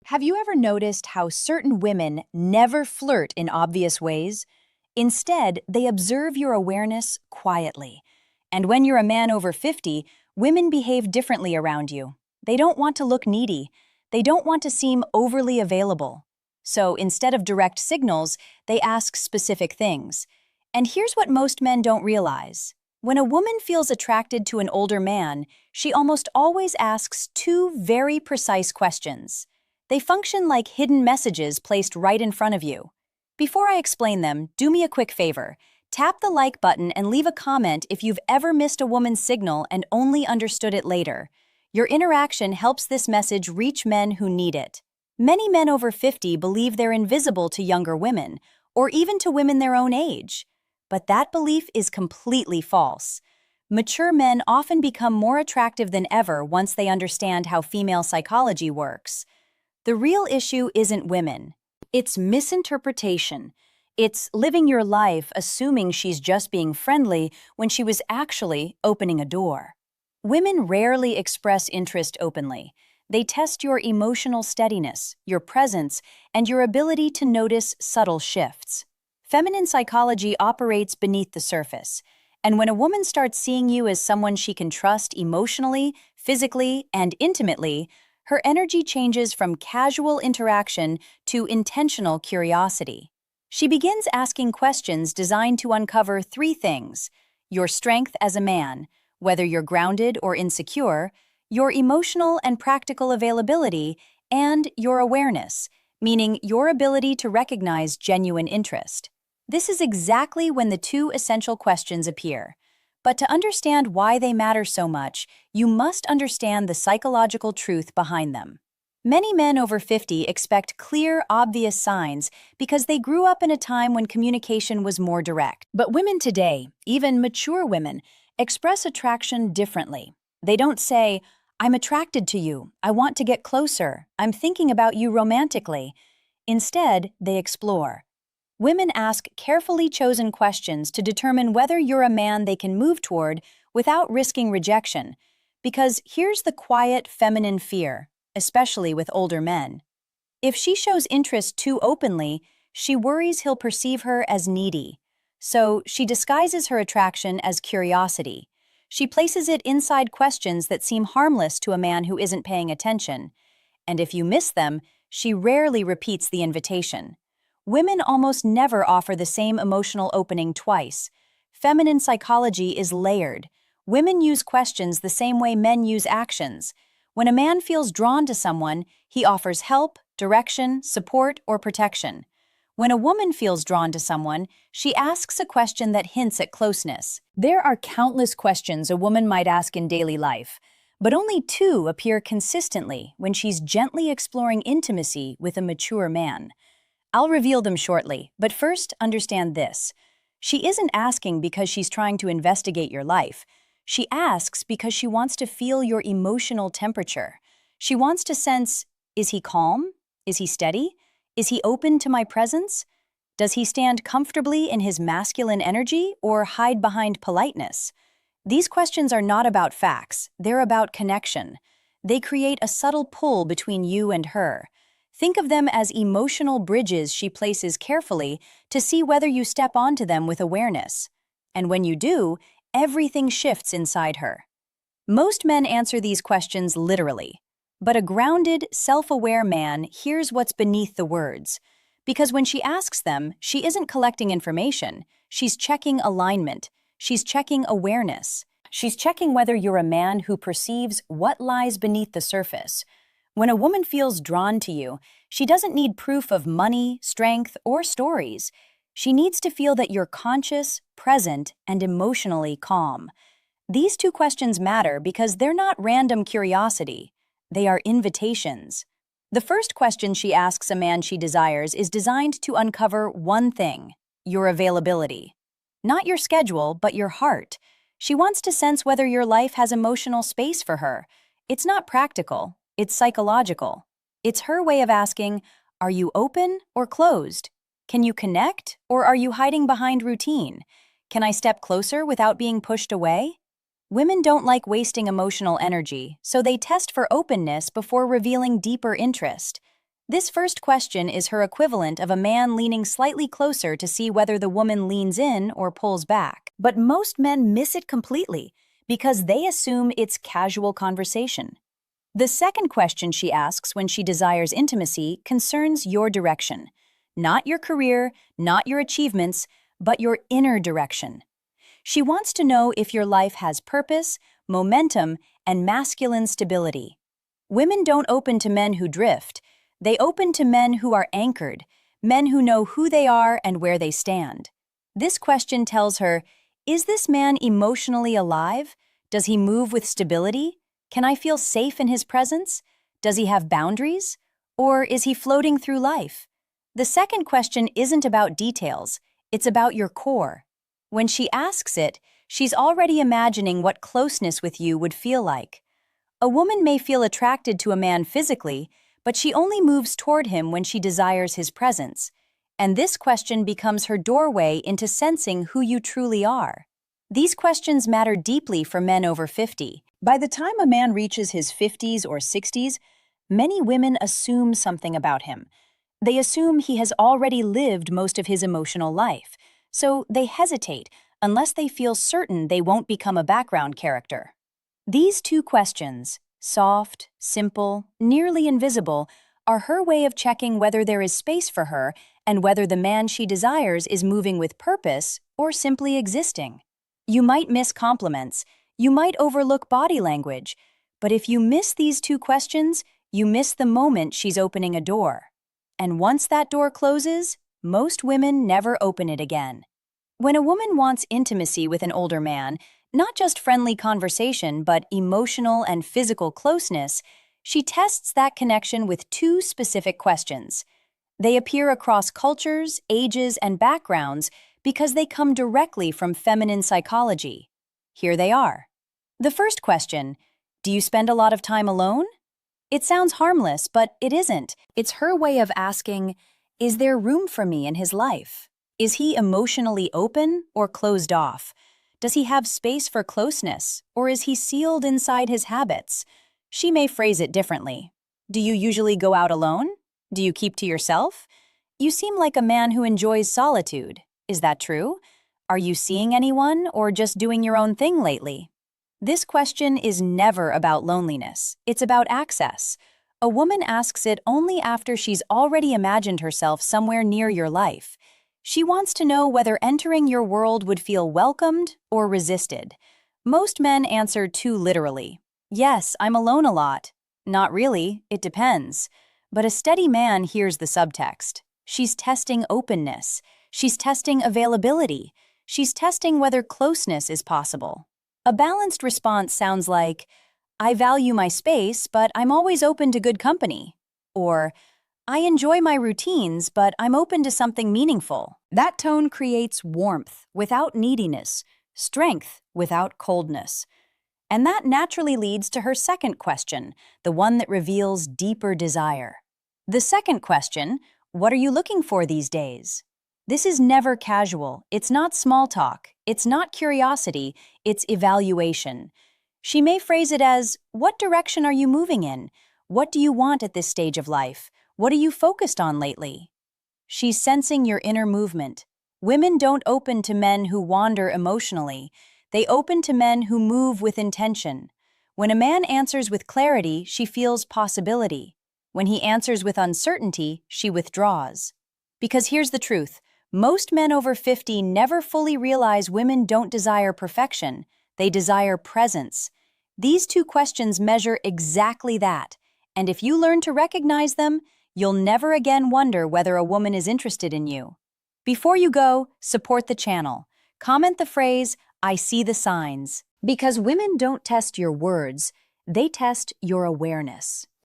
Have you ever noticed how certain women never flirt in obvious ways? Instead, they observe your awareness quietly. And when you're a man over 50, women behave differently around you. They don't want to look needy. They don't want to seem overly available. So instead of direct signals, they ask specific things. And here's what most men don't realize. When a woman feels attracted to an older man, she almost always asks two very precise questions. They function like hidden messages placed right in front of you. Before I explain them, do me a quick favor. Tap the like button and leave a comment if you've ever missed a woman's signal and only understood it later. Your interaction helps this message reach men who need it. Many men over 50 believe they're invisible to younger women, or even to women their own age. But that belief is completely false. Mature men often become more attractive than ever once they understand how female psychology works. The real issue isn't women. It's misinterpretation. It's living your life assuming she's just being friendly when she was actually opening a door. Women rarely express interest openly. They test your emotional steadiness, your presence, and your ability to notice subtle shifts. Feminine psychology operates beneath the surface, and when a woman starts seeing you as someone she can trust emotionally, physically, and intimately, her energy changes from casual interaction to intentional curiosity. She begins asking questions designed to uncover three things: your strength as a man, whether you're grounded or insecure, your emotional and practical availability, and your awareness, meaning your ability to recognize genuine interest. This is exactly when the two essential questions appear. But to understand why they matter so much, you must understand the psychological truth behind them. Many men over 50 expect clear, obvious signs because they grew up in a time when communication was more direct. But women today, even mature women, express attraction differently. They don't say, "I'm attracted to you, I want to get closer, I'm thinking about you romantically." Instead, they explore. Women ask carefully chosen questions to determine whether you're a man they can move toward without risking rejection. Because here's the quiet feminine fear, especially with older men. If she shows interest too openly, she worries he'll perceive her as needy. So she disguises her attraction as curiosity. She places it inside questions that seem harmless to a man who isn't paying attention. And if you miss them, she rarely repeats the invitation. Women almost never offer the same emotional opening twice. Feminine psychology is layered. Women use questions the same way men use actions. When a man feels drawn to someone, he offers help, direction, support, or protection. When a woman feels drawn to someone, she asks a question that hints at closeness. There are countless questions a woman might ask in daily life, but only two appear consistently when she's gently exploring intimacy with a mature man. I'll reveal them shortly, but first understand this. She isn't asking because she's trying to investigate your life. She asks because she wants to feel your emotional temperature. She wants to sense, is he calm? Is he steady? Is he open to my presence? Does he stand comfortably in his masculine energy or hide behind politeness? These questions are not about facts, they're about connection. They create a subtle pull between you and her. Think of them as emotional bridges she places carefully to see whether you step onto them with awareness. And when you do, everything shifts inside her. Most men answer these questions literally, but a grounded, self-aware man hears what's beneath the words. Because when she asks them, she isn't collecting information, she's checking alignment, she's checking awareness. She's checking whether you're a man who perceives what lies beneath the surface. When a woman feels drawn to you, she doesn't need proof of money, strength, or stories. She needs to feel that you're conscious, present, and emotionally calm. These two questions matter because they're not random curiosity. They are invitations. The first question she asks a man she desires is designed to uncover one thing: your availability. Not your schedule, but your heart. She wants to sense whether your life has emotional space for her. It's not practical. It's psychological. It's her way of asking, are you open or closed? Can you connect, or are you hiding behind routine? Can I step closer without being pushed away? Women don't like wasting emotional energy, so they test for openness before revealing deeper interest. This first question is her equivalent of a man leaning slightly closer to see whether the woman leans in or pulls back. But most men miss it completely because they assume it's casual conversation. The second question she asks when she desires intimacy concerns your direction. Not your career, not your achievements, but your inner direction. She wants to know if your life has purpose, momentum, and masculine stability. Women don't open to men who drift. They open to men who are anchored, men who know who they are and where they stand. This question tells her, is this man emotionally alive? Does he move with stability? Can I feel safe in his presence? Does he have boundaries? Or is he floating through life? The second question isn't about details, it's about your core. When she asks it, she's already imagining what closeness with you would feel like. A woman may feel attracted to a man physically, but she only moves toward him when she desires his presence. And this question becomes her doorway into sensing who you truly are. These questions matter deeply for men over 50. By the time a man reaches his 50s or 60s, many women assume something about him. They assume he has already lived most of his emotional life, so they hesitate unless they feel certain they won't become a background character. These two questions, soft, simple, nearly invisible, are her way of checking whether there is space for her and whether the man she desires is moving with purpose or simply existing. You might miss compliments, you might overlook body language, but if you miss these two questions, you miss the moment she's opening a door. And once that door closes, most women never open it again. When a woman wants intimacy with an older man, not just friendly conversation, but emotional and physical closeness, she tests that connection with two specific questions. They appear across cultures, ages, and backgrounds because they come directly from feminine psychology. Here they are. The first question, do you spend a lot of time alone? It sounds harmless, but it isn't. It's her way of asking, is there room for me in his life? Is he emotionally open or closed off? Does he have space for closeness, or is he sealed inside his habits? She may phrase it differently. Do you usually go out alone? Do you keep to yourself? You seem like a man who enjoys solitude. Is that true? Are you seeing anyone or just doing your own thing lately? This question is never about loneliness. It's about access. A woman asks it only after she's already imagined herself somewhere near your life. She wants to know whether entering your world would feel welcomed or resisted. Most men answer too literally. Yes, I'm alone a lot. Not really, it depends. But a steady man hears the subtext. She's testing openness. She's testing availability. She's testing whether closeness is possible. A balanced response sounds like, I value my space, but I'm always open to good company. Or, I enjoy my routines, but I'm open to something meaningful. That tone creates warmth without neediness, strength without coldness. And that naturally leads to her second question, the one that reveals deeper desire. The second question, what are you looking for these days? This is never casual. It's not small talk. It's not curiosity. It's evaluation. She may phrase it as, what direction are you moving in? What do you want at this stage of life? What are you focused on lately? She's sensing your inner movement. Women don't open to men who wander emotionally. They open to men who move with intention. When a man answers with clarity, she feels possibility. When he answers with uncertainty, she withdraws. Because here's the truth. Most men over 50 never fully realize women don't desire perfection. They desire presence. These two questions measure exactly that. And if you learn to recognize them, you'll never again wonder whether a woman is interested in you. Before you go, support the channel. Comment the phrase, I see the signs. Because women don't test your words, they test your awareness.